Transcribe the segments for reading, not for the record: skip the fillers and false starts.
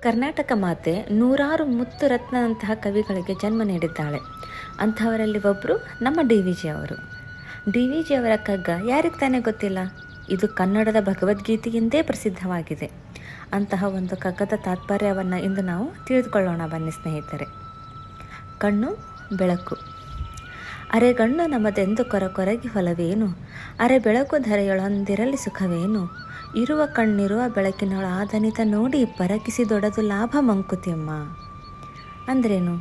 ಕರ್ನಾಟಕ ಮಾತೆ ನೂರಾರು ಮುತ್ತು ರತ್ನದಂತಹ ಕವಿಗಳಿಗೆ ಜನ್ಮ ನೀಡಿದ್ದಾಳೆ. ಅಂಥವರಲ್ಲಿ ಒಬ್ಬರು ನಮ್ಮ ಡಿ ವಿ ಜಿ ಅವರು. ಡಿ ವಿ ಜಿ ಅವರ ಕಗ್ಗ ಯಾರಿಗೆ ತಾನೇ ಗೊತ್ತಿಲ್ಲ? ಇದು ಕನ್ನಡದ ಭಗವದ್ಗೀತೆಯಿಂದೇ ಪ್ರಸಿದ್ಧವಾಗಿದೆ. ಅಂತಹ ಒಂದು ಕಗ್ಗದ ತಾತ್ಪರ್ಯವನ್ನು ಇಂದು ನಾವು ತಿಳಿದುಕೊಳ್ಳೋಣ ಬನ್ನಿ ಸ್ನೇಹಿತರೆ. ಕಣ್ಣು ಬೆಳಕು. ಅರೆಗಣ್ಣು ನಮ್ಮದೆಂದು ಕೊರಗಿ ಹೊಲವೇನು, ಅರೆ ಬೆಳಕು ಧರೆಯೊಳೊಂದಿರಲಿ ಸುಖವೇನು, ಇರುವ ಕಣ್ಣಿರುವ ಬೆಳಕಿನೊಳಾದನಿತ ನೋಡಿ ಪರಕಿಸಿದೊಡದು ಲಾಭ ಮಂಕುತಿಮ್ಮ. ಅಂದ್ರೇನು?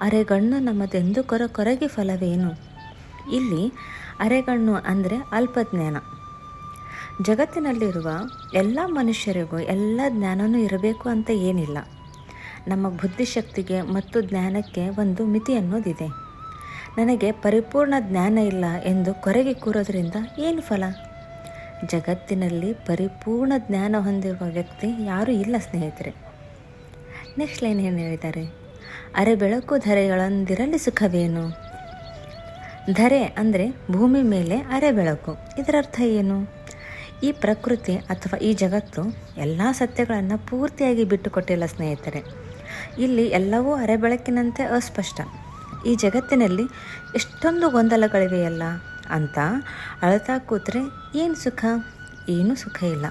ಅರೆಗಣ್ಣು ನಮ್ಮದೆಂದು ಕೊರಗಿ ಫಲವೇನು. ಇಲ್ಲಿ ಅರೆಗಣ್ಣು ಅಂದರೆ ಅಲ್ಪಜ್ಞಾನ. ಜಗತ್ತಿನಲ್ಲಿರುವ ಎಲ್ಲ ಮನುಷ್ಯರಿಗೂ ಎಲ್ಲ ಜ್ಞಾನವೂ ಇರಬೇಕು ಅಂತ ಏನಿಲ್ಲ. ನಮ್ಮ ಬುದ್ಧಿಶಕ್ತಿಗೆ ಮತ್ತು ಜ್ಞಾನಕ್ಕೆ ಒಂದು ಮಿತಿ ಅನ್ನೋದಿದೆ. ನನಗೆ ಪರಿಪೂರ್ಣ ಜ್ಞಾನ ಇಲ್ಲ ಎಂದು ಕೊರಗಿ ಕೂರೋದ್ರಿಂದ ಏನು ಫಲ? ಜಗತ್ತಿನಲ್ಲಿ ಪರಿಪೂರ್ಣ ಜ್ಞಾನ ಹೊಂದಿರುವ ವ್ಯಕ್ತಿ ಯಾರೂ ಇಲ್ಲ ಸ್ನೇಹಿತರೆ. ನೆಕ್ಸ್ಟ್ ಲೈನ್ ಏನು ಹೇಳಿದ್ದಾರೆ? ಅರೆ ಬೆಳಕು ಧರೆಯೊಳೊಂದಿರಲಿ ಸುಖವೇನು. ಧರೆ ಅಂದರೆ ಭೂಮಿ ಮೇಲೆ ಅರೆ ಬೆಳಕು. ಇದರ ಅರ್ಥ ಏನು? ಈ ಪ್ರಕೃತಿ ಅಥವಾ ಈ ಜಗತ್ತು ಎಲ್ಲ ಸತ್ಯಗಳನ್ನು ಪೂರ್ತಿಯಾಗಿ ಬಿಟ್ಟುಕೊಟ್ಟಿಲ್ಲ ಸ್ನೇಹಿತರೆ. ಇಲ್ಲಿ ಎಲ್ಲವೂ ಅರೆ ಬೆಳಕಿನಂತೆ ಅಸ್ಪಷ್ಟ. ಈ ಜಗತ್ತಿನಲ್ಲಿ ಎಷ್ಟೊಂದು ಗೊಂದಲಗಳಿವೆಯಲ್ಲ ಅಂತ ಅಳ್ತಾ ಕೂತ್ರೆ ಏನು ಸುಖ? ಏನೂ ಸುಖ ಇಲ್ಲ.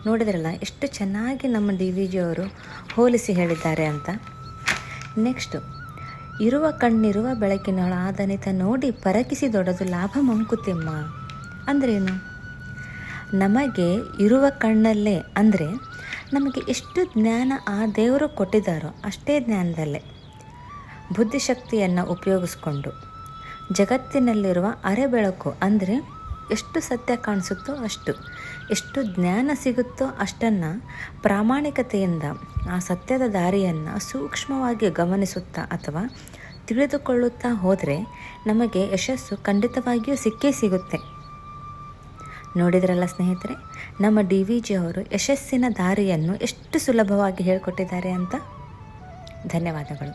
ನೋಡಿದ್ರಲ್ಲ ಎಷ್ಟು ಚೆನ್ನಾಗಿ ನಮ್ಮ ಡಿ ವಿ ಜಿ ಅವರು ಹೋಲಿಸಿ ಹೇಳಿದ್ದಾರೆ ಅಂತ. ನೆಕ್ಸ್ಟು, ಇರುವ ಕಣ್ಣಿರುವ ಬೆಳಕಿನೊಳಾದನಿತ ನೋಡಿ ಪರಕಿಸಿದೊಡದು ಲಾಭ ಮಂಕುತಿಮ್ಮ. ಅಂದ್ರೇನು? ನಮಗೆ ಇರುವ ಕಣ್ಣಲ್ಲೇ ಅಂದರೆ ನಮಗೆ ಎಷ್ಟು ಜ್ಞಾನ ಆ ದೇವರು ಕೊಟ್ಟಿದ್ದಾರೋ ಅಷ್ಟೇ ಜ್ಞಾನದಲ್ಲೇ ಬುದ್ಧಿಶಕ್ತಿಯನ್ನು ಉಪಯೋಗಿಸ್ಕೊಂಡು ಜಗತ್ತಿನಲ್ಲಿರುವ ಅರೆ ಬೆಳಕು ಅಂದರೆ ಎಷ್ಟು ಸತ್ಯ ಕಾಣಿಸುತ್ತೋ ಅಷ್ಟು, ಎಷ್ಟು ಜ್ಞಾನ ಸಿಗುತ್ತೋ ಅಷ್ಟನ್ನು ಪ್ರಾಮಾಣಿಕತೆಯಿಂದ ಆ ಸತ್ಯದ ದಾರಿಯನ್ನು ಸೂಕ್ಷ್ಮವಾಗಿ ಗಮನಿಸುತ್ತಾ ಅಥವಾ ತಿಳಿದುಕೊಳ್ಳುತ್ತಾ ಹೋದರೆ ನಮಗೆ ಯಶಸ್ಸು ಖಂಡಿತವಾಗಿಯೂ ಸಿಕ್ಕೇ ಸಿಗುತ್ತೆ. ನೋಡಿದ್ರಲ್ಲ ಸ್ನೇಹಿತರೆ, ನಮ್ಮ ಡಿ ವಿ ಜಿ ಅವರು ಯಶಸ್ಸಿನ ದಾರಿಯನ್ನು ಎಷ್ಟು ಸುಲಭವಾಗಿ ಹೇಳಿಕೊಟ್ಟಿದ್ದಾರೆ ಅಂತ. ಧನ್ಯವಾದಗಳು.